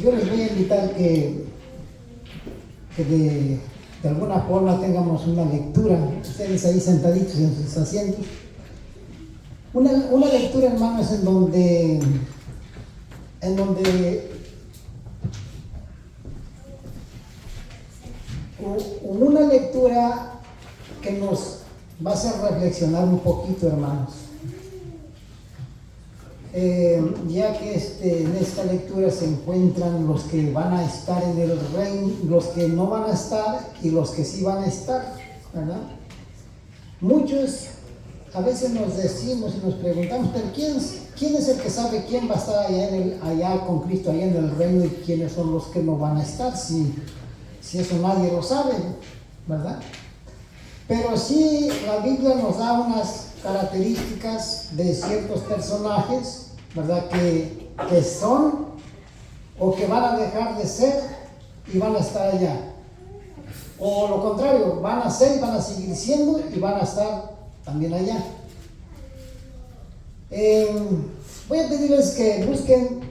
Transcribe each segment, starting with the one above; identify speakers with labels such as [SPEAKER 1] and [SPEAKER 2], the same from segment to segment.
[SPEAKER 1] yo les voy a invitar que de alguna forma tengamos una lectura, ustedes ahí sentaditos en sus asientos. Una lectura, hermanos, en donde una lectura que nos va a hacer reflexionar un poquito, hermanos. Ya que en esta lectura se encuentran los que van a estar en el reino, los que no van a estar y los que sí van a estar, ¿verdad? Muchos a veces nos decimos y nos preguntamos, pero ¿quién es el que sabe quién va a estar allá con Cristo, allá en el reino, y quiénes son los que no van a estar? Si eso nadie lo sabe, ¿verdad? Pero sí, la Biblia nos da unas características de ciertos personajes, ¿verdad? Que son o que van a dejar de ser y van a estar allá. O lo contrario, van a ser y van a seguir siendo y van a estar también allá. Voy a pedirles que busquen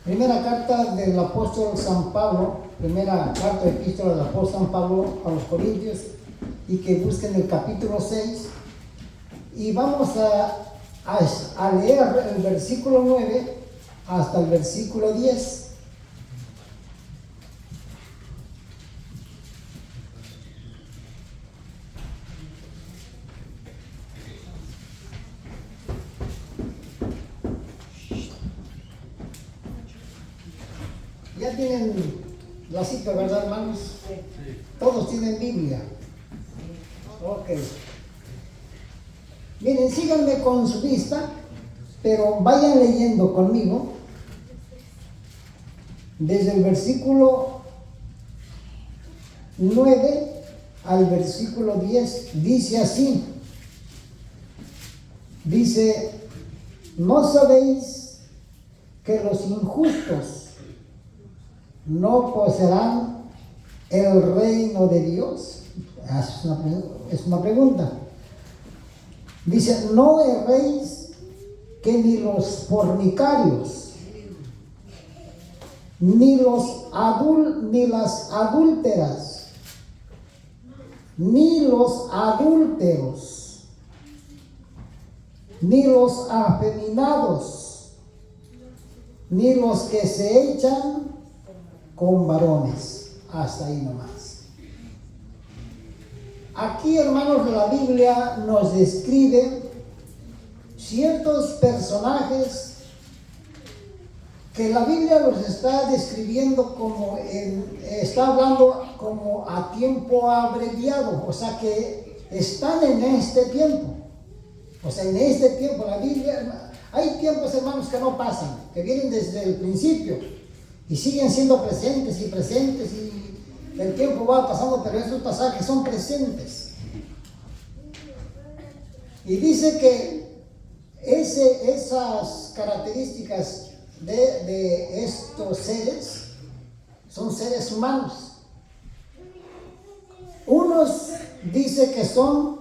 [SPEAKER 1] primera carta del apóstol San Pablo, primera carta epístola del apóstol San Pablo a los Corintios, y que busquen el capítulo 6, y vamos a leer el versículo 9 hasta el versículo 10. Ya tienen la cita, ¿verdad, hermanos? Sí. Todos tienen Biblia. Ok. Miren, síganme con su vista, pero vayan leyendo conmigo desde el versículo 9 al versículo 10. Dice así: dice, ¿no sabéis que los injustos no poseerán el reino de Dios? Es una pregunta. Dice, ¿no erréis que ni los fornicarios, ni las adúlteras, ni los adúlteros, ni los afeminados, ni los que se echan con varones? Hasta ahí nomás. Aquí, hermanos, la Biblia nos describe ciertos personajes que la Biblia los está describiendo está hablando como a tiempo abreviado, o sea que están en este tiempo. O sea, en este tiempo la Biblia, hay tiempos, hermanos, que no pasan, que vienen desde el principio y siguen siendo presentes y el tiempo va pasando, pero esos pasajes son presentes. Y dice que esas características de estos seres son seres humanos. Unos dice que son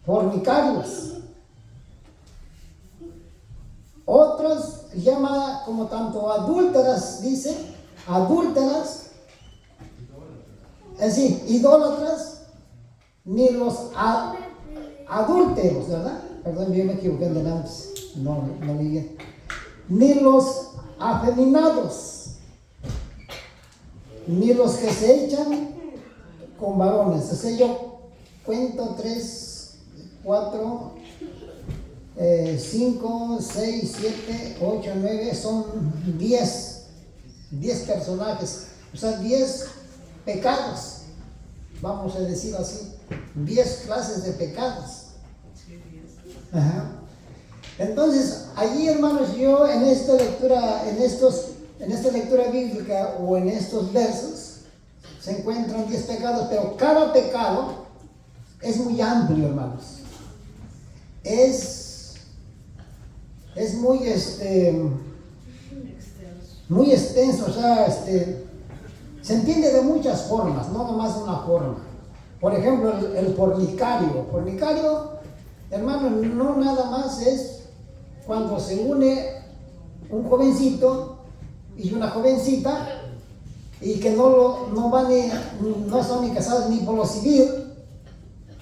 [SPEAKER 1] fornicarios. Otros llama como tanto adúlteras, dice, adúlteras, es decir, idólatras, ni los adúlteros, ¿verdad? Perdón, yo me equivoqué de antes, no leí bien. Ni los afeminados, ni los que se echan con varones. O sea, yo cuento 3, 4, 5, 6, 7, 8, 9, son 10 personajes, o sea, 10 pecados, vamos a decir así, 10 clases de pecados. Ajá. Entonces, allí, hermanos, yo en esta lectura bíblica o en estos versos se encuentran 10 pecados, pero cada pecado es muy amplio, hermanos. Es muy extenso, o sea, se entiende de muchas formas, no nomás de una forma. Por ejemplo, el fornicario. Fornicario, hermano, no nada más es cuando se une un jovencito y una jovencita, y que no son ni casados ni por lo civil,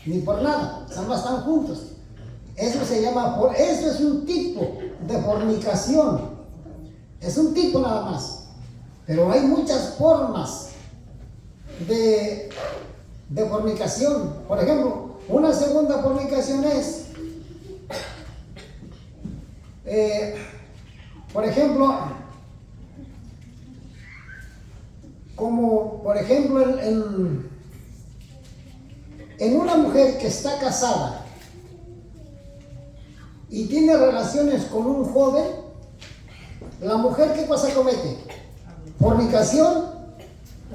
[SPEAKER 1] ni por nada, no están juntos. Eso eso es un tipo de fornicación. Es un tipo nada más. Pero hay muchas formas de fornicación. Por ejemplo, una segunda fornicación es, por ejemplo, como por ejemplo en una mujer que está casada y tiene relaciones con un joven, la mujer ¿qué cosa comete? Fornicación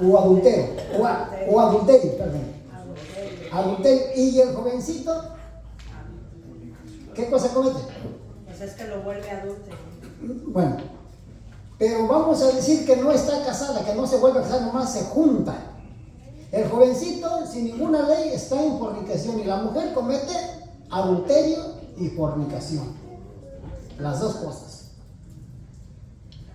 [SPEAKER 1] o adulterio, o adulterio, perdón. Adulterio. Y el jovencito, ¿qué cosa comete?
[SPEAKER 2] Pues es que lo vuelve adúltero.
[SPEAKER 1] Bueno, pero vamos a decir que no está casada, que no se vuelve a casar, nomás se junta. El jovencito, sin ninguna ley, está en fornicación y la mujer comete adulterio y fornicación. Las dos cosas.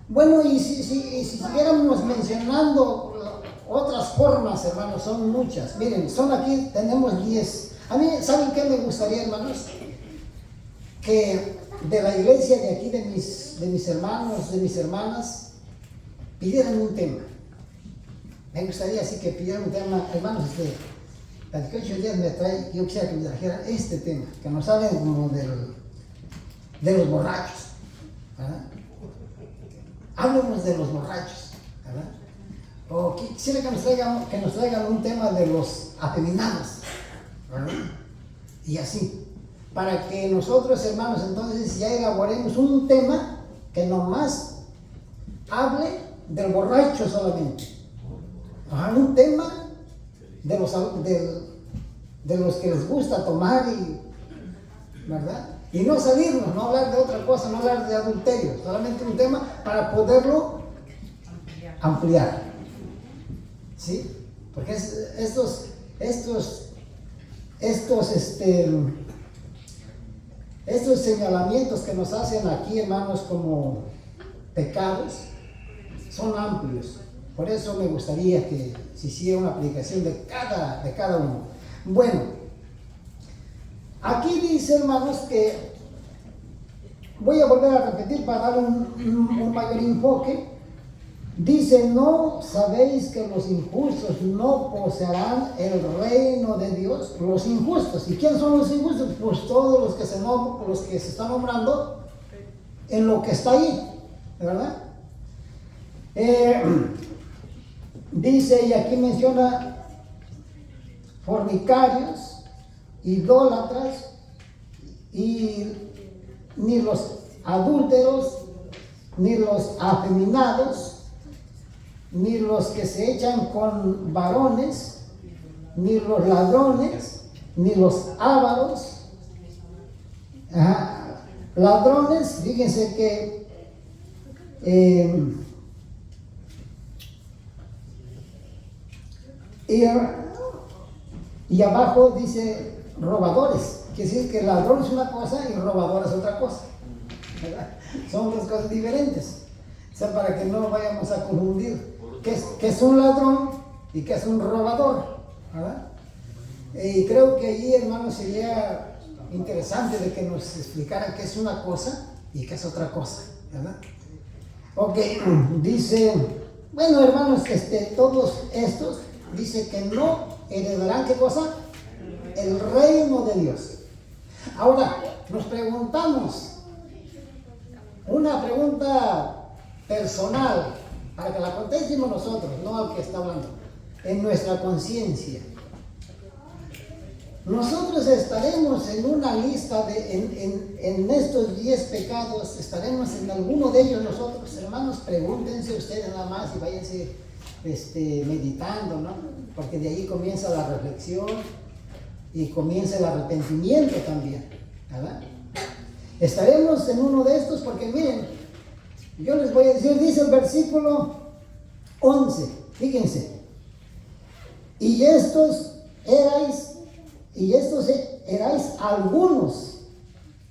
[SPEAKER 1] Bueno, y si siguiéramos mencionando otras formas, hermanos, son muchas. Miren, aquí, tenemos 10. A mí, ¿saben qué me gustaría, hermanos? Que de la iglesia de aquí, de mis hermanos, de mis hermanas, pidieran un tema. Me gustaría así que pidieran un tema, hermanos, a 18 días yo quisiera que me trajeran este tema, que nos hablen como de los borrachos, ¿verdad? Háblenos de los borrachos, ¿verdad? O quisiera que nos traigan un tema de los afeminados, ¿verdad? Y así, para que nosotros, hermanos, entonces ya elaboremos un tema que nomás hable del borracho solamente. Un tema de los que les gusta tomar, ¿verdad? Y no salirnos, no hablar de otra cosa, no hablar de adulterio, solamente un tema para poderlo ampliar. ¿Sí? Porque estos señalamientos que nos hacen aquí, hermanos, como pecados, son amplios. Por eso me gustaría que se hiciera una aplicación de cada uno. Bueno, aquí dice, hermanos, que voy a volver a repetir para dar un mayor enfoque. Dice, ¿no sabéis que los injustos no poseerán el reino de Dios? Los injustos. ¿Y quiénes son los injustos? Pues todos los que se están nombrando en lo que está ahí, ¿verdad? Dice, y aquí menciona fornicarios, idólatras, y ni los adúlteros, ni los afeminados, ni los que se echan con varones, ni los ladrones, ni los ávaros. Ladrones, fíjense que y abajo dice robadores. Quiere decir que ladrón es una cosa y robador es otra cosa, ¿verdad? Son dos cosas diferentes. O sea, para que no vayamos a confundir qué es un ladrón y qué es un robador, ¿verdad? Y creo que allí, hermanos, sería interesante de que nos explicaran qué es una cosa y qué es otra cosa, ¿verdad? Ok, dice, bueno, hermanos, todos estos, dice que no heredarán, ¿qué cosa? El reino de Dios. Ahora, nos preguntamos una pregunta personal, para que la contestemos nosotros, no al que está hablando, en nuestra conciencia. Nosotros estaremos en una lista en estos 10 pecados, estaremos en alguno de ellos nosotros, hermanos. Pregúntense ustedes nada más y váyanse meditando, ¿no? Porque de ahí comienza la reflexión y comienza el arrepentimiento también, ¿verdad? Estaremos en uno de estos porque miren, yo les voy a decir, dice el versículo 11, fíjense, y estos erais algunos,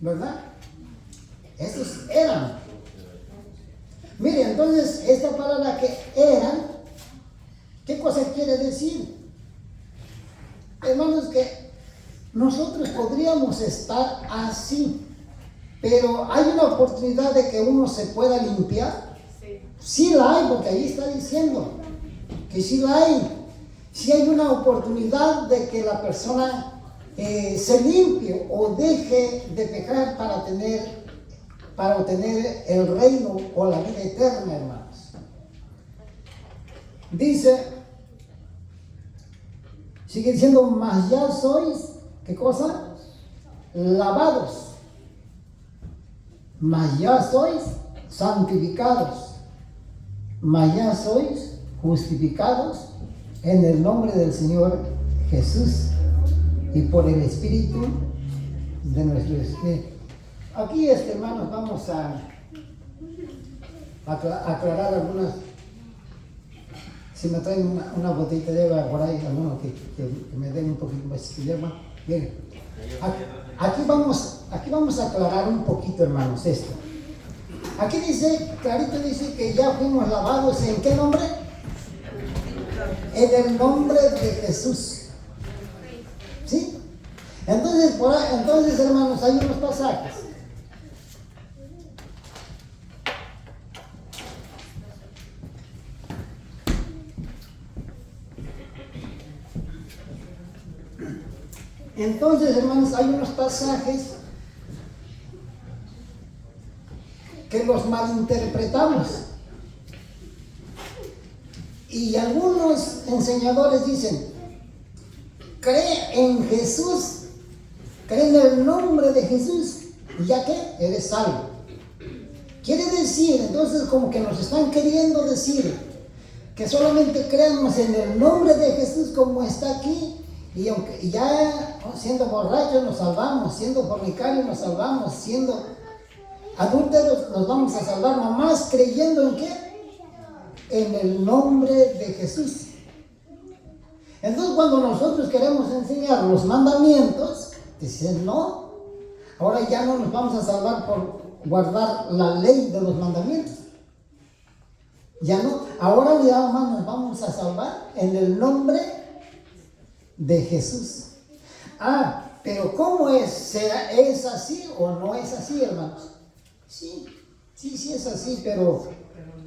[SPEAKER 1] ¿verdad? Estos eran. Mire, entonces, esta palabra que eran, ¿qué cosa quiere decir? Hermanos, que nosotros podríamos estar así, pero hay una oportunidad de que uno se pueda limpiar. Sí la hay, porque ahí está diciendo que sí la hay. Sí hay una oportunidad de que la persona se limpie o deje de pecar para obtener el reino o la vida eterna, hermanos. Dice, sigue diciendo, mas ya sois, ¿qué cosa? Lavados. Mas ya sois santificados. Mas ya sois justificados en el nombre del Señor Jesús y por el Espíritu de nuestro Espíritu. Aquí, hermanos, vamos a aclarar algunas. Si me traen una botellita de agua por ahí, alguno que me den un poquito más de agua. Miren, aquí vamos a aclarar un poquito, hermanos, esto. Aquí dice, clarito dice que ya fuimos lavados, ¿en qué nombre? En el nombre de Jesús. ¿Sí? Entonces, hermanos, hay unos pasajes. Entonces, hermanos, hay unos pasajes que los malinterpretamos. Y algunos enseñadores dicen, cree en Jesús, cree en el nombre de Jesús, y ya que eres salvo. Quiere decir, entonces, como que nos están queriendo decir que solamente creemos en el nombre de Jesús como está aquí, y aunque ya siendo borrachos nos salvamos, siendo fornicarios nos salvamos, siendo adúlteros nos vamos a salvar, nomás creyendo en qué? En el nombre de Jesús. Entonces, cuando nosotros queremos enseñar los mandamientos, dicen no, ahora ya no nos vamos a salvar por guardar la ley de los mandamientos. Ya no, ahora ya más nos vamos a salvar en el nombre de Jesús. Pero ¿cómo es? ¿Es así o no es así, hermanos? Sí es así, pero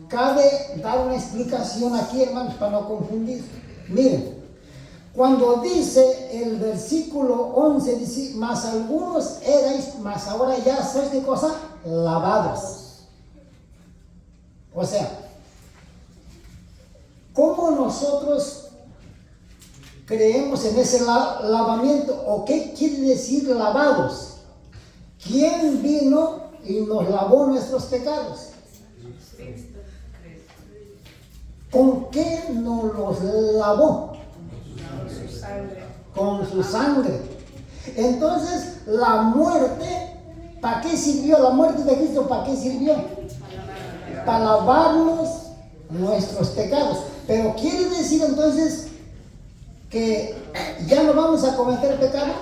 [SPEAKER 1] cabe dar una explicación aquí, hermanos, para no confundir. Miren, cuando dice el versículo 11, dice, mas algunos erais, mas ahora ya sois, ¿qué cosa? Lavados. O sea, ¿cómo nosotros creemos en ese lavamiento? ¿O qué quiere decir lavados? ¿Quién vino y nos lavó nuestros pecados? ¿Con qué nos los lavó? Con su sangre. Entonces, la muerte, ¿para qué sirvió? La muerte de Cristo, ¿para qué sirvió? Para lavarnos nuestros pecados. Pero quiere decir entonces que ya no vamos a cometer pecado.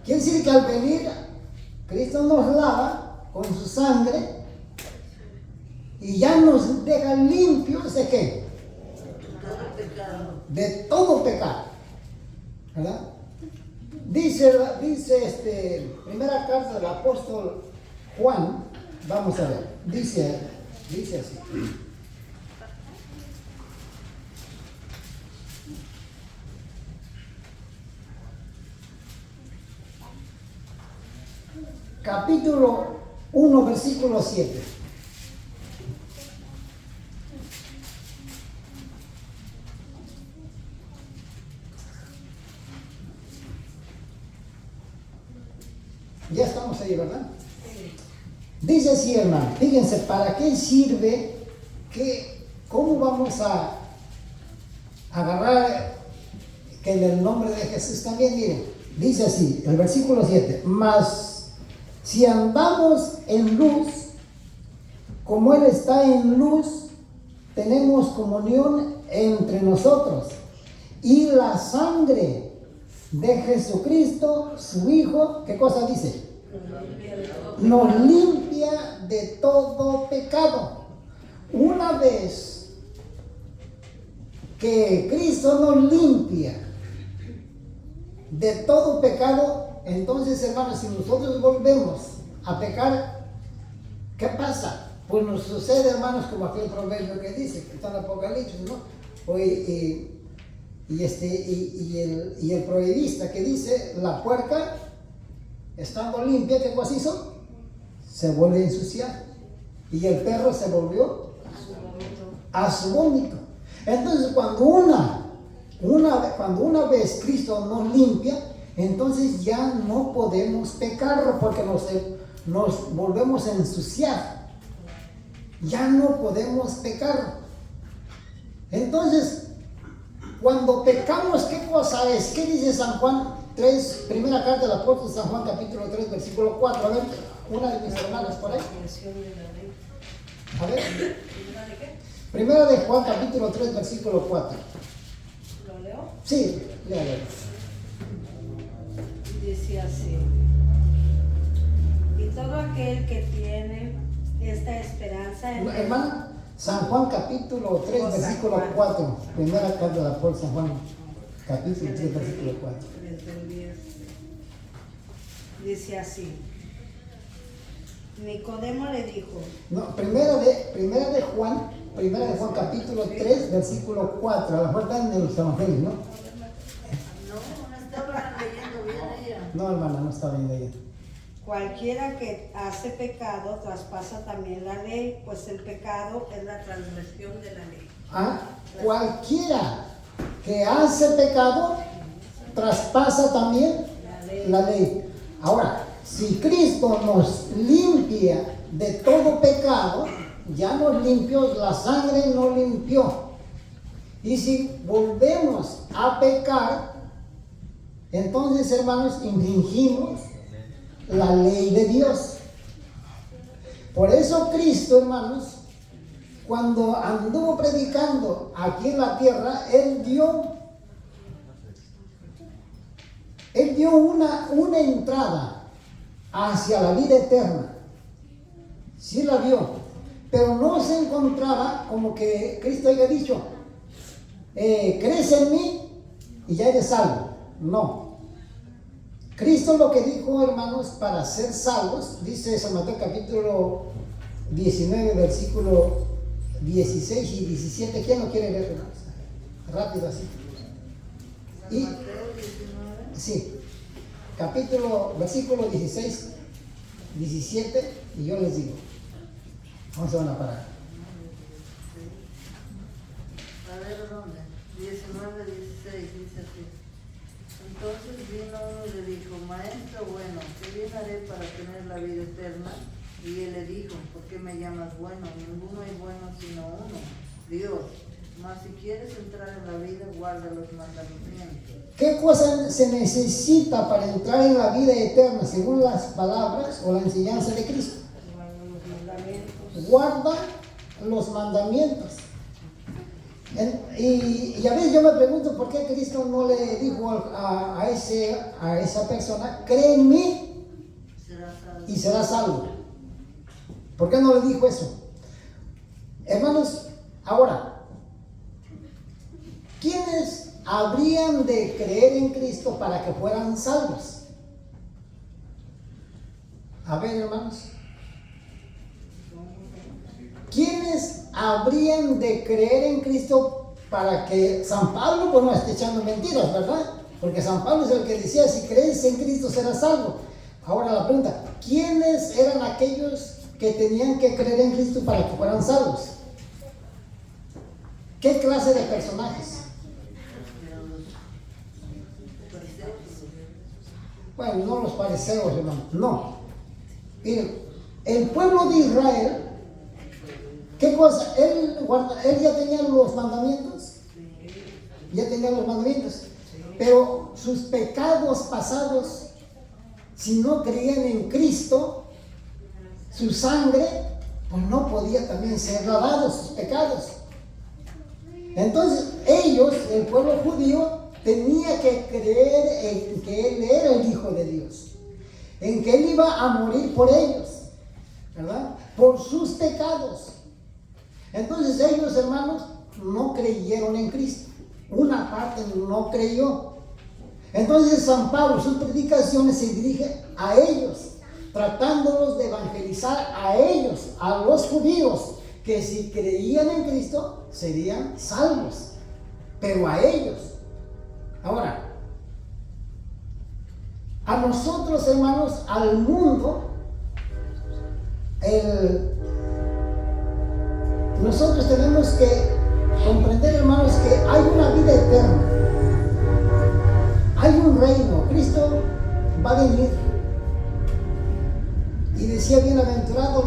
[SPEAKER 1] Quiere decir que al venir, Cristo nos lava con su sangre y ya nos deja limpios ¿de qué? De todo pecado. ¿Verdad? Dice primera carta del apóstol Juan, vamos a ver, dice así. Capítulo 1, versículo 7. Ya estamos ahí, ¿verdad? Dice así, hermano, fíjense, ¿para qué sirve? ¿Cómo vamos a agarrar que en el nombre de Jesús también? Miren, dice así, el versículo 7, mas si andamos en luz, como Él está en luz, tenemos comunión entre nosotros. Y la sangre de Jesucristo, su Hijo, ¿qué cosa dice? Nos limpia de todo pecado. Una vez que Cristo nos limpia de todo pecado, entonces, hermanos, si nosotros volvemos a pecar, ¿qué pasa? Pues nos sucede, hermanos, como aquel proverbio que dice, que está en Apocalipsis, ¿no? Y el proverbista que dice, la puerca, estando limpia, ¿qué cosa hizo? Se vuelve a ensuciar. Y el perro se volvió a su vómito. Entonces, cuando una vez Cristo nos limpia, entonces ya no podemos pecar porque nos volvemos a ensuciar. Ya no podemos pecar. Entonces, cuando pecamos, ¿qué cosa es? ¿Qué dice San Juan 3, primera carta del apóstol San Juan, capítulo 3, versículo 4? A ver, una de mis hermanas por ahí. A ver. Primera de Juan, capítulo 3, versículo 4.
[SPEAKER 2] ¿Lo leo?
[SPEAKER 1] Sí, léalo.
[SPEAKER 2] Dice así: y todo aquel que tiene esta esperanza en él.
[SPEAKER 1] Hermana, San Juan capítulo 3, versículo 4. Primera carta del apóstol San Juan, capítulo 3, versículo 4.
[SPEAKER 2] Desde el 10. Dice así: Nicodemo le dijo.
[SPEAKER 1] No, primera de Juan capítulo 3, versículo 4. A lo mejor están en los evangelios, ¿no?
[SPEAKER 3] No estaba leyendo bien ella.
[SPEAKER 1] No, hermana, no estaba viendo ella.
[SPEAKER 2] Cualquiera que hace pecado traspasa también la ley, pues el pecado es la transgresión de la ley.
[SPEAKER 1] Cualquiera que hace pecado traspasa también la ley. Ahora, si Cristo nos limpia de todo pecado, ya nos limpió, la sangre nos limpió. Y si volvemos a pecar, entonces, hermanos, infringimos la ley de Dios. Por eso Cristo, hermanos, cuando anduvo predicando aquí en la tierra, Él dio una entrada hacia la vida eterna. Sí la dio, pero no se encontraba como que Cristo haya dicho, crees en mí y ya eres salvo. No. Cristo lo que dijo, hermanos, para ser salvos, dice San Mateo capítulo 19, versículo 16 y 17. ¿Quién lo quiere leer, hermanos? Rápido así.
[SPEAKER 3] San Mateo 19.
[SPEAKER 1] Sí, versículo 16, 17, y yo les digo, ¿cómo se van a parar?
[SPEAKER 3] A ver, ¿dónde? 19, 16, dice así. Entonces vino uno y le dijo, maestro bueno, ¿qué bien haré para tener la vida eterna? Y él le dijo, ¿por qué me llamas bueno? Ninguno es bueno sino uno, Dios. Mas si quieres entrar en la vida, guarda los mandamientos.
[SPEAKER 1] ¿Qué cosa se necesita para entrar en la vida eterna según las palabras o la enseñanza de Cristo? Guarda los mandamientos. Y a veces yo me pregunto por qué Cristo no le dijo a esa persona, cree en mí y serás salvo. ¿Por qué no le dijo eso? Hermanos, ahora, ¿quiénes habrían de creer en Cristo para que fueran salvos? A ver, hermanos. ¿Quiénes habrían de creer en Cristo para que San Pablo, pues no esté echando mentiras, ¿verdad? Porque San Pablo es el que decía, si crees en Cristo serás salvo. Ahora la pregunta, ¿quiénes eran aquellos que tenían que creer en Cristo para que fueran salvos? ¿Qué clase de personajes? Bueno, no los fariseos, hermano, no. Miren, el pueblo de Israel, ¿qué cosa? Él ya tenía los mandamientos. Ya tenía los mandamientos. Pero sus pecados pasados, si no creían en Cristo, su sangre, pues no podía también ser lavado, sus pecados. Entonces ellos, el pueblo judío, tenía que creer en que Él era el Hijo de Dios. en que Él iba a morir por ellos, ¿verdad? Por sus pecados. Entonces ellos, hermanos, no creyeron en Cristo. Una parte no creyó. Entonces San Pablo, sus predicaciones se dirige a ellos, tratándolos de evangelizar a ellos, a los judíos, que si creían en Cristo serían salvos, pero a ellos. Ahora, a nosotros, hermanos, al mundo, nosotros tenemos que comprender, hermanos, que hay una vida eterna. Hay un reino. Cristo va a venir. Y decía, bienaventurados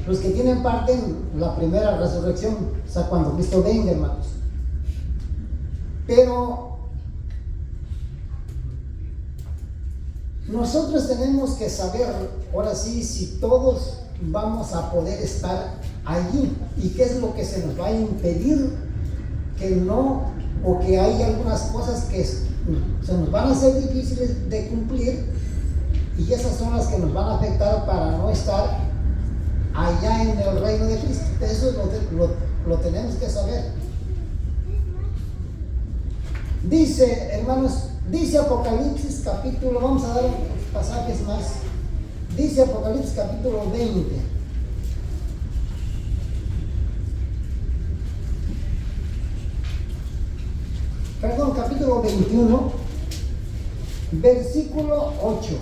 [SPEAKER 1] los que tienen parte en la primera resurrección, o sea, cuando Cristo venga, hermanos. Pero nosotros tenemos que saber, ahora sí, si todos vamos a poder estar allí y qué es lo que se nos va a impedir que no, o que hay algunas cosas que se nos van a hacer difíciles de cumplir, y esas son las que nos van a afectar para no estar allá en el reino de Cristo. Eso lo tenemos que saber. Dice, hermanos, dice Apocalipsis capítulo, vamos a dar pasajes más. Dice Apocalipsis capítulo 20. Perdón, capítulo 21, versículo 8.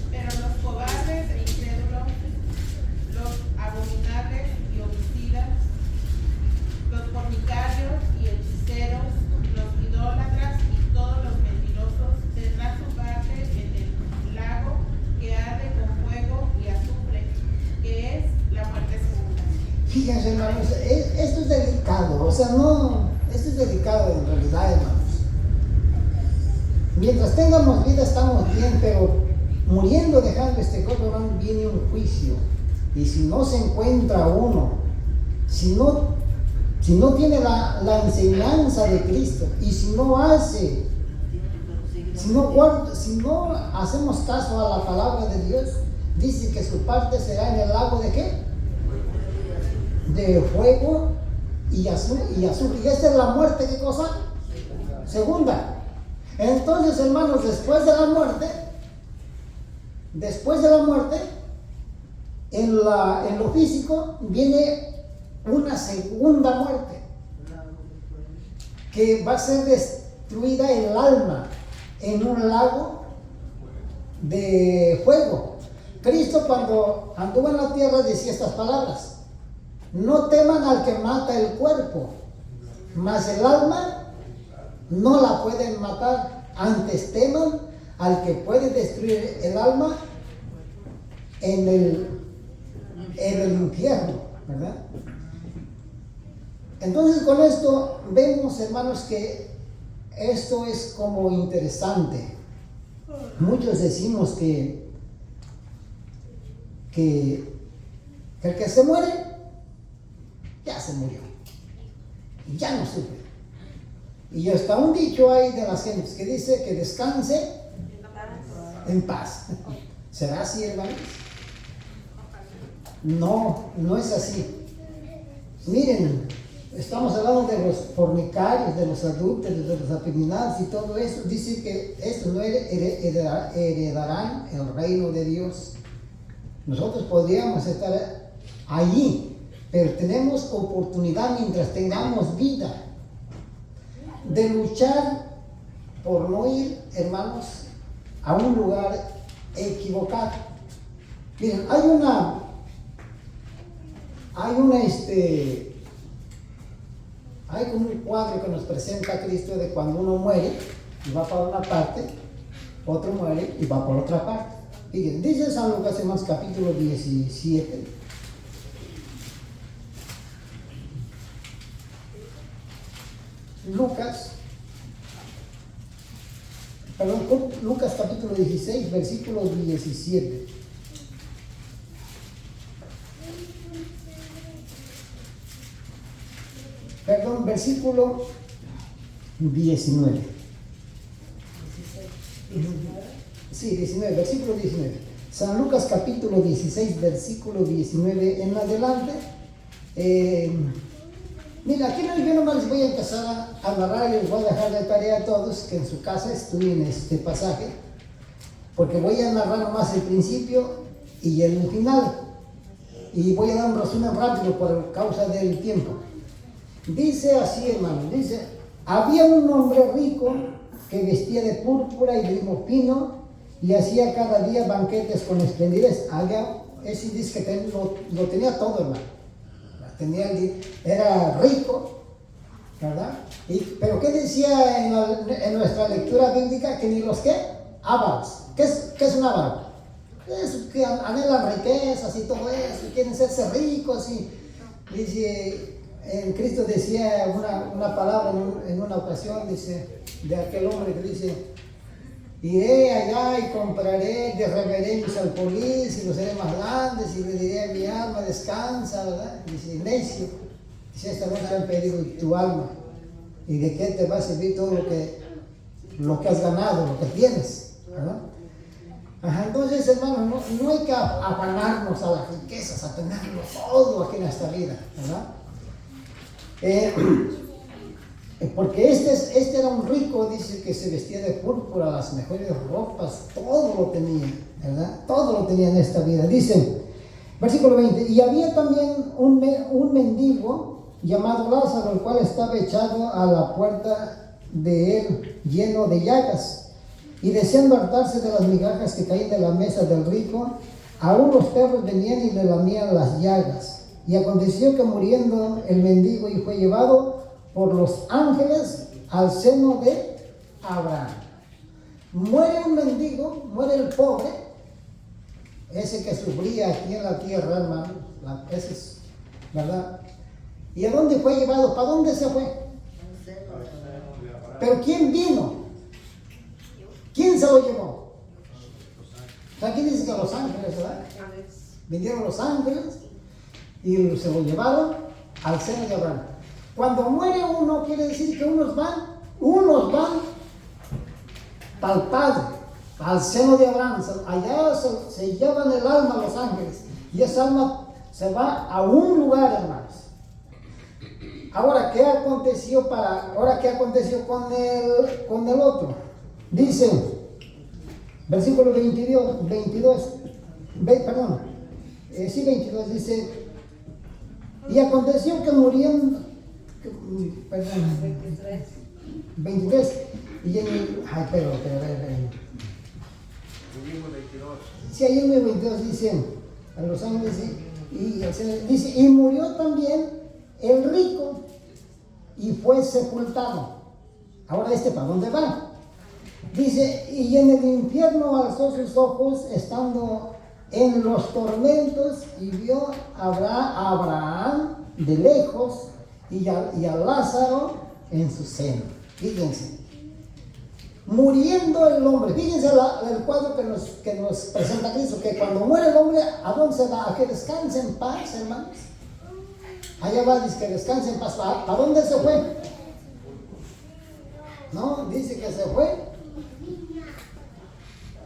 [SPEAKER 4] Pero los cobardes e incrédulos, los abominables y homicidas, los fornicarios y hechiceros, los idólatras y todos los mentirosos tendrán su parte en el lago que arde con fuego y azufre, que es la muerte segunda.
[SPEAKER 1] Fíjense, hermanos, esto es delicado, o sea, no, esto es delicado en realidad, hermanos. Mientras tengamos vida estamos bien, pero muriendo, dejando este cuerpo, hermano, viene un juicio. Y si no se encuentra uno, si no tiene la enseñanza de Cristo, y si no hace, si no hacemos caso a la palabra de Dios, dice que su parte será en el lago de ¿qué? De fuego y azufre. Y esta es la muerte, ¿qué cosa? Segunda. Entonces, hermanos, después de la muerte, en lo físico viene una segunda muerte, que va a ser destruida el alma en un lago de fuego. Cristo, cuando anduvo en la tierra, decía estas palabras: no teman al que mata el cuerpo, mas el alma no la pueden matar. Antes teman al que puede destruir el alma en el infierno, ¿verdad? Entonces, con esto vemos, hermanos, que esto es como interesante. Muchos decimos que el que se muere ya se murió, ya no sufre. Y hasta un dicho hay de las gentes que dice que descanse en paz. ¿Será así, hermanos? No es así. Miren, estamos hablando de los fornicarios, de los adúlteros, de los afeminados y todo eso. Dice que estos no heredarán el reino de Dios. Nosotros podríamos estar allí, pero tenemos oportunidad mientras tengamos vida de luchar por no ir, hermanos, a un lugar equivocado. Miren, hay como un cuadro que nos presenta a Cristo de cuando uno muere y va para una parte, otro muere y va por otra parte. Fíjense, dice San Lucas, hermanos, capítulo 17. Lucas capítulo 16, versículo 17. Perdón, versículo 19. Sí, 19, versículo 19. San Lucas capítulo 16, versículo 19 en adelante. Mira, aquí yo nomás les voy a empezar a narrar y les voy a dejar de tarea a todos que en su casa estudien este pasaje, porque voy a narrar nomás el principio y el final, y voy a dar un resumen rápido por causa del tiempo. Dice así, hermano, dice: había un hombre rico que vestía de púrpura y de lino fino y hacía cada día banquetes con esplendidez. Ese dice que lo tenía todo, hermano. Era rico, ¿verdad? Pero ¿qué decía en nuestra lectura bíblica? Que ni los ávaros. ¿Qué es un avaro? Es que anhelan riquezas y todo eso, y quieren serse ricos. Y dice, Cristo decía una palabra en una ocasión, dice, de aquel hombre que dice: iré allá y compraré, derramaré mis alfolís y los haré más grandes y le diré a mi alma, descansa, ¿verdad? Dice, necio, dice, esta noche han pedido tu alma, y de qué te va a servir todo lo que has ganado, lo que tienes, ¿verdad? Ajá, entonces, hermanos, no hay que afanarnos a las riquezas, a tenerlo todo aquí en esta vida, ¿verdad? Porque este era un rico, dice, que se vestía de púrpura, las mejores ropas, todo lo tenía, ¿verdad? Todo lo tenía en esta vida. Dice, versículo 20, y había también un mendigo llamado Lázaro, el cual estaba echado a la puerta de él, lleno de llagas, y deseando hartarse de las migajas que caían de la mesa del rico, aún los perros venían y le lamían las llagas. Y aconteció que muriendo el mendigo y fue llevado por los ángeles al seno de Abraham. Muere un mendigo, muere el pobre, ese que sufría aquí en la tierra, hermano, ese es, ¿verdad? ¿Y a dónde fue llevado? ¿Para dónde se fue? ¿Pero quién vino? ¿Quién se lo llevó? Aquí dice que los ángeles, ¿verdad? Vinieron los ángeles y se lo llevaron al seno de Abraham. Cuando muere uno, quiere decir que unos van para el Padre, al seno de Abraham. Allá se llevan el alma a los ángeles, y esa alma se va a un lugar, hermanos. Ahora, ¿qué aconteció con el otro? Dice, versículo 22, 22, dice, y aconteció que muriendo, 23, y en el, sí, ahí en el 22 dice, a los ángeles, dice, y murió también el rico, y fue sepultado. Ahora, ¿para dónde va? Dice, y en el infierno alzó sus ojos, estando en los tormentos, y vio a Abraham de lejos, y a Lázaro en su seno. Fíjense, muriendo el hombre. Fíjense el cuadro que nos presenta Cristo, que cuando muere el hombre, ¿a dónde se va? A que descanse en paz, hermanos. Allá va, dice que descanse en paz. ¿A dónde se fue? No, dice que se fue.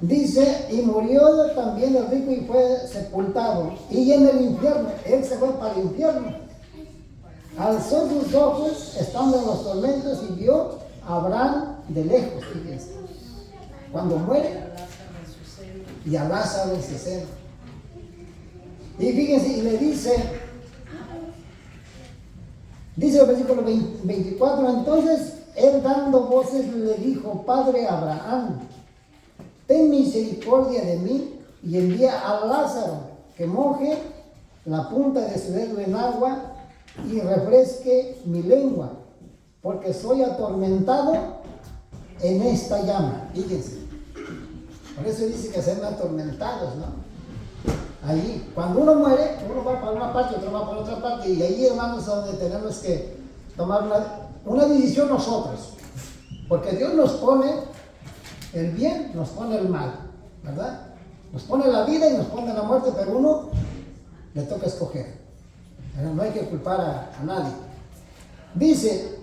[SPEAKER 1] Dice, y murió también el rico y fue sepultado. Y en el infierno, él se fue para el infierno. Alzó sus ojos, estando en los tormentos, y vio a Abraham de lejos, fíjense. Cuando muere, y a Lázaro en su seno. Y fíjense, y le dice el versículo 24, entonces él dando voces le dijo, Padre Abraham, ten misericordia de mí y envía a Lázaro que moje la punta de su dedo en agua y refresque mi lengua, porque soy atormentado en esta llama. Fíjense, por eso dice que sean atormentados, ¿no? Allí, cuando uno muere, uno va para una parte, otro va para otra parte, y ahí, hermanos, es donde tenemos que tomar una decisión nosotros, porque Dios nos pone el bien, nos pone el mal, ¿verdad? Nos pone la vida y nos pone la muerte, pero uno le toca escoger. No hay que culpar a nadie. Dice,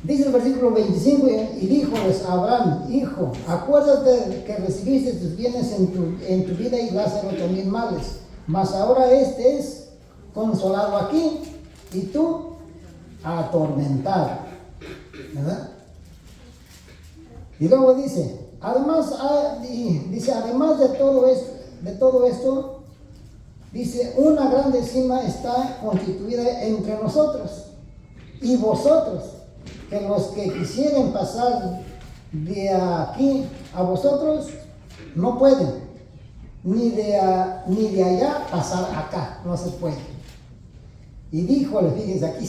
[SPEAKER 1] Dice el versículo 25, y díjoles a Abraham, hijo, acuérdate que recibiste tus bienes en tu vida y Lázaro también males, mas ahora este es consolado aquí y tú atormentado, ¿verdad? Y luego dice, además de todo esto, dice, una grande cima está constituida entre nosotros y vosotros, que los que quisieren pasar de aquí a vosotros no pueden, ni de allá pasar acá, no se puede. Y díjole, fíjense, aquí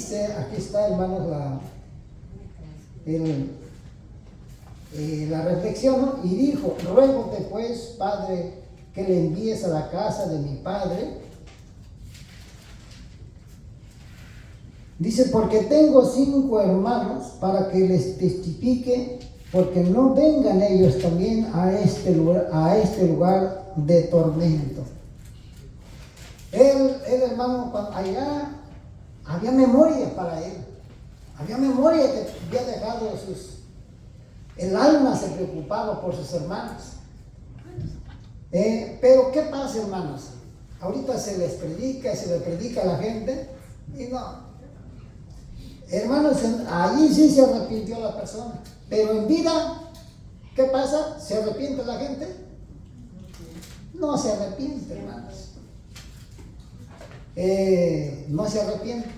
[SPEAKER 1] está, hermanos, la reflexión, ¿no? Y dijo, ruégote pues, Padre, que le envíes a la casa de mi padre. Dice, porque tengo 5 hermanos, para que les testifique, porque no vengan ellos también a este lugar de tormento. Él hermano, allá había memoria para él. Había memoria que había dejado el alma se preocupaba por sus hermanos. Pero ¿qué pasa, hermanos? Ahorita se les predica y se le predica a la gente y no. Hermanos, allí sí se arrepintió la persona, pero en vida, ¿qué pasa? ¿Se arrepiente la gente? No se arrepiente, hermanos. No se arrepiente.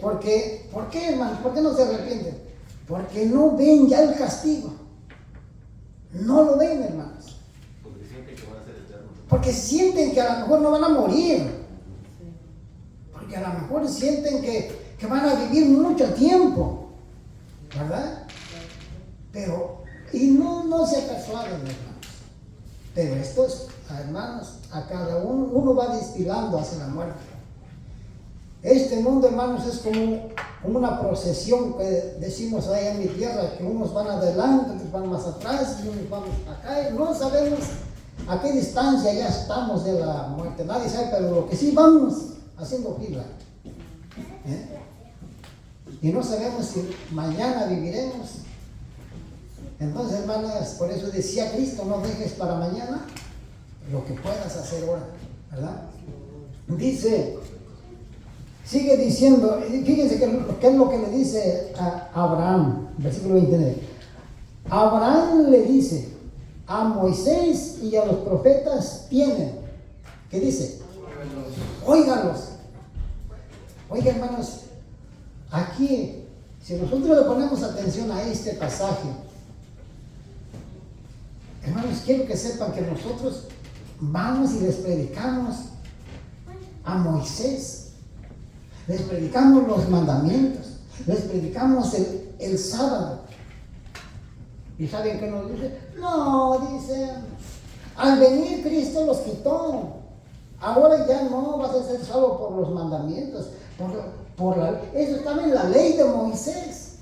[SPEAKER 1] ¿Por qué, hermanos? ¿Por qué no se arrepienten? Porque no ven ya el castigo. No lo ven, hermanos.
[SPEAKER 5] Porque sienten que van a ser eternos.
[SPEAKER 1] Porque sienten que a lo mejor no van a morir. Porque a lo mejor sienten que van a vivir mucho tiempo. ¿Verdad? Pero, y no se persuaden, hermanos. Pero estos, hermanos, a cada uno va desfilando hacia la muerte. Este mundo, hermanos, es como una procesión que decimos allá en mi tierra, que unos van adelante, otros van más atrás y unos vamos acá. Y no sabemos a qué distancia ya estamos de la muerte. Nadie sabe, pero lo que sí vamos haciendo fila. Y no sabemos si mañana viviremos. Entonces, hermanas, por eso decía Cristo, no dejes para mañana lo que puedas hacer ahora, ¿verdad? Dice, sigue diciendo, fíjense qué es lo que le dice a Abraham, versículo 29. Abraham le dice, a Moisés y a los profetas tienen, ¿qué dice? Óiganlos. Oigan, hermanos, aquí, si nosotros le ponemos atención a este pasaje, hermanos, quiero que sepan que nosotros vamos y les predicamos a Moisés, les predicamos los mandamientos, les predicamos el sábado. ¿Y saben qué nos dice? No, dice, al venir Cristo los quitó. Ahora ya no vas a ser salvo por los mandamientos. Eso estaba en la ley de Moisés.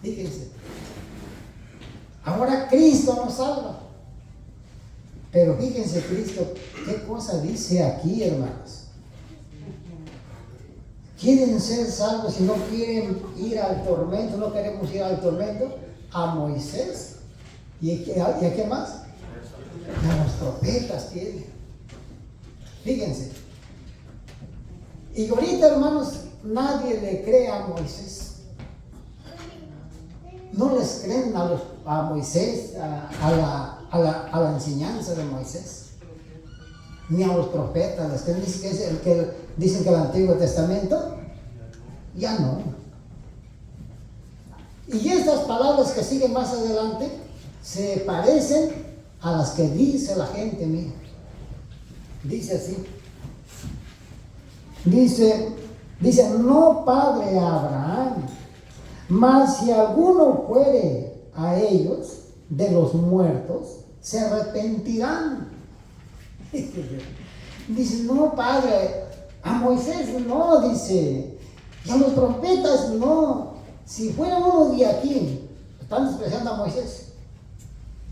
[SPEAKER 1] Fíjense. Ahora Cristo nos salva. Pero fíjense Cristo, qué cosa dice aquí, hermanos. ¿Quieren ser salvos y no quieren ir al tormento? ¿No queremos ir al tormento? A Moisés. ¿Y a qué más? A los profetas tienen. Fíjense. Y ahorita, hermanos, nadie le cree a Moisés. No les creen a Moisés, a la enseñanza de Moisés, ni a los profetas. Los que dicen que el Antiguo Testamento, ya no. Y estas palabras que siguen más adelante se parecen a las que dice la gente mía. Dice así. Dice, no padre Abraham, mas si alguno fuere a ellos de los muertos, se arrepentirán. Dice, no padre, a Moisés no, dice, y a los profetas no. Si fuera uno de aquí, están despreciando a Moisés,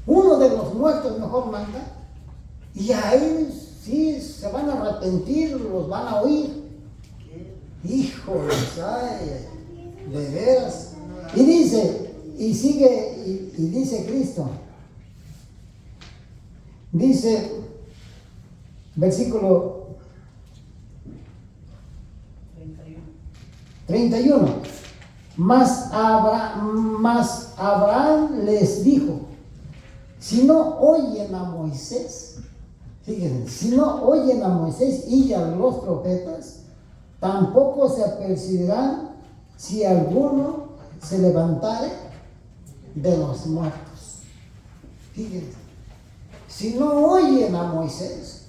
[SPEAKER 1] uno de los muertos mejor manda, y a él sí se van a arrepentir, los van a oír. Híjoles, ay. De veras. Y dice, y sigue, y dice Cristo. Dice, versículo 31. Mas Abraham les dijo, si no oyen a Moisés, fíjense, si no oyen a Moisés y a los profetas, tampoco se apercibirán si alguno se levantare de los muertos. Fíjense, si no oyen a Moisés,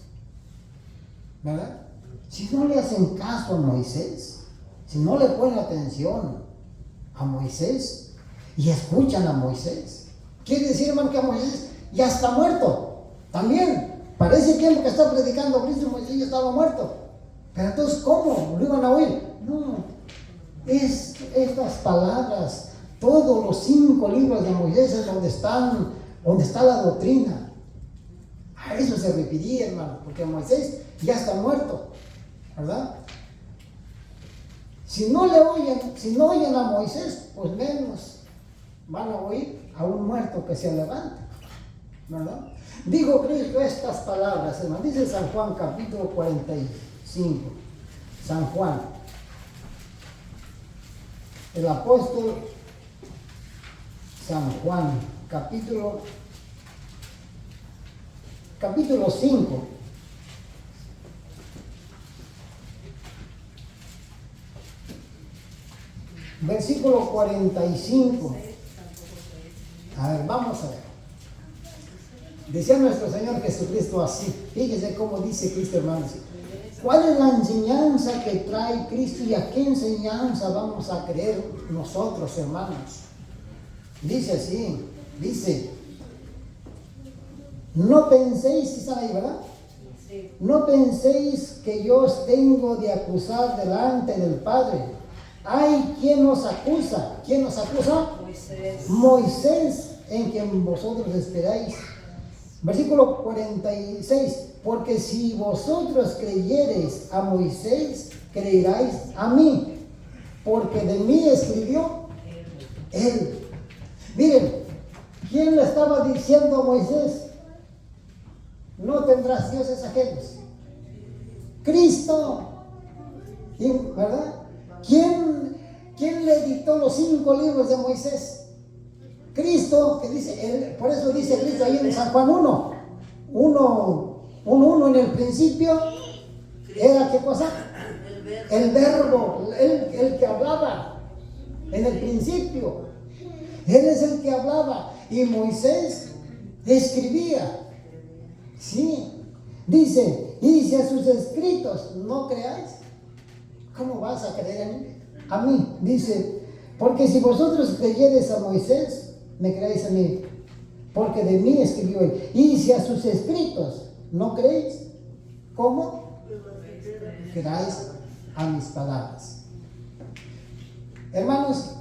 [SPEAKER 1] ¿verdad? Si no le hacen caso a Moisés, si no le ponen atención a Moisés y escuchan a Moisés, quiere decir, hermano, que Moisés ya está muerto. También, para ese tiempo que está predicando Cristo, Moisés ya estaba muerto. Pero entonces, ¿cómo lo iban a oír? No, estas palabras, todos los 5 libros de Moisés es donde está la doctrina. A eso se refería, hermano, porque Moisés ya está muerto, ¿verdad? Si no oyen a Moisés, pues menos van a oír a un muerto que se levante, ¿verdad? Dijo Cristo estas palabras, hermano. Dice San Juan capítulo 45. San Juan, el apóstol San Juan, capítulo 5. Versículo 45. A ver, vamos a ver. Decía nuestro Señor Jesucristo así. Fíjese cómo dice Cristo, hermanos. ¿Cuál es la enseñanza que trae Cristo y a qué enseñanza vamos a creer nosotros, hermanos? Dice así, dice, no penséis, ¿están ahí, verdad?
[SPEAKER 2] Sí.
[SPEAKER 1] No penséis que yo os tengo de acusar delante del Padre. Hay quien nos acusa. ¿Quién nos acusa?
[SPEAKER 2] Moisés.
[SPEAKER 1] Moisés, en quien vosotros esperáis. Versículo 46. Porque si vosotros creyereis a Moisés, creeráis a mí, porque de mí escribió él. Miren, ¿quién le estaba diciendo a Moisés? No tendrás dioses ajenos. Cristo. ¿Verdad? ¿Quién le dictó los 5 libros de Moisés? Cristo, que dice, por eso dice Cristo ahí en San Juan 1, en el principio, ¿era qué cosa? El verbo, el que hablaba, en el principio. Él es el que hablaba, y Moisés escribía. Sí, dice, y si a sus escritos no creáis, ¿cómo vas a creer a mí? Dice, porque si vosotros creyereis a Moisés, me creéis a mí, porque de mí escribió él. Y si a sus escritos no creéis, ¿cómo? Creáis a mis palabras. Hermanos,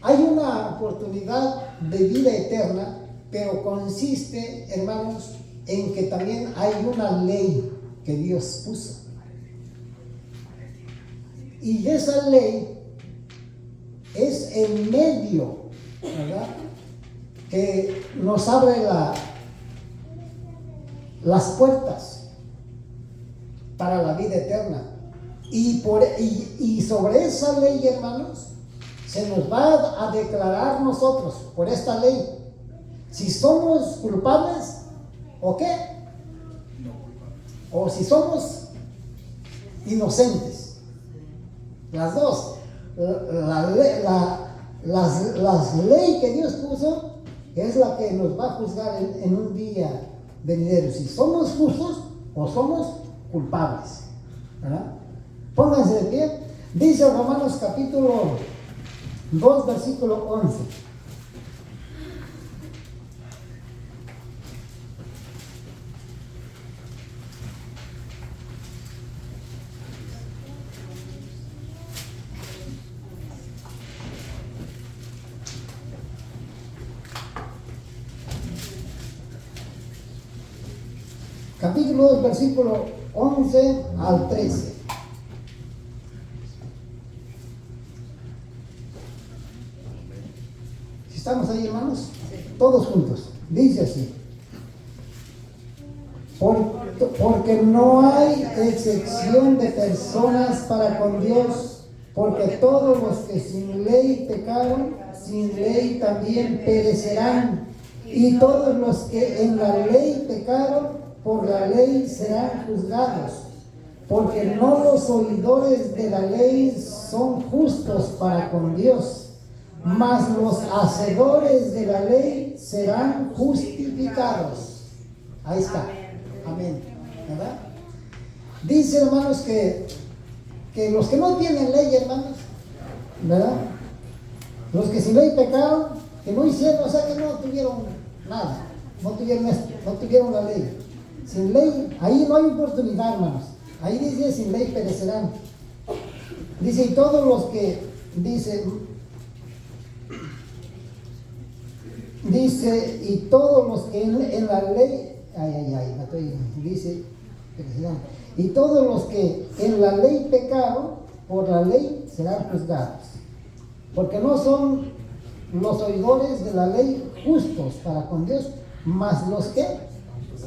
[SPEAKER 1] hay una oportunidad de vida eterna, pero consiste, hermanos, en que también hay una ley que Dios puso. Y esa ley es el medio, ¿verdad?, que nos abre las puertas para la vida eterna. Y sobre esa ley, hermanos, se nos va a declarar nosotros, por esta ley, si somos culpables o qué, o si somos inocentes. Las dos. Las leyes que Dios puso es la que nos va a juzgar en un día venidero, si somos justos o somos culpables, ¿verdad? Pónganse de pie. Dice Romanos capítulo 2, versículo 11. Capítulo 2, versículo 11 al 13. ¿Estamos ahí, hermanos?
[SPEAKER 2] Sí.
[SPEAKER 1] Todos juntos. Dice así. Porque no hay excepción de personas para con Dios, porque todos los que sin ley pecaron, sin ley también perecerán, y todos los que en la ley pecaron, por la ley serán juzgados, porque no los oidores de la ley son justos para con Dios, mas los hacedores de la ley serán justificados. Ahí está. Amén. ¿Verdad? Dice, hermanos, que los que no tienen ley, hermanos, ¿verdad? Los que sin ley pecaron, que no hicieron, o sea, que no tuvieron nada, no tuvieron la ley. Sin ley, ahí no hay oportunidad, hermanos. Ahí dice, sin ley perecerán. Dice, y todos los que, dice, y todos los que en la ley, dice, y todos los que en la ley pecaron, por la ley serán juzgados. Porque no son los oidores de la ley justos para con Dios, mas los que,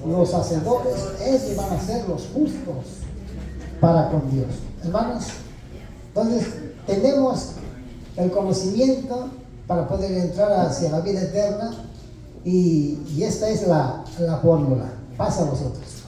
[SPEAKER 1] los hacedores, esos van a ser los justos para con Dios. Hermanos, entonces tenemos el conocimiento para poder entrar hacia la vida eterna, y esta es la fórmula. Pasa a vosotros.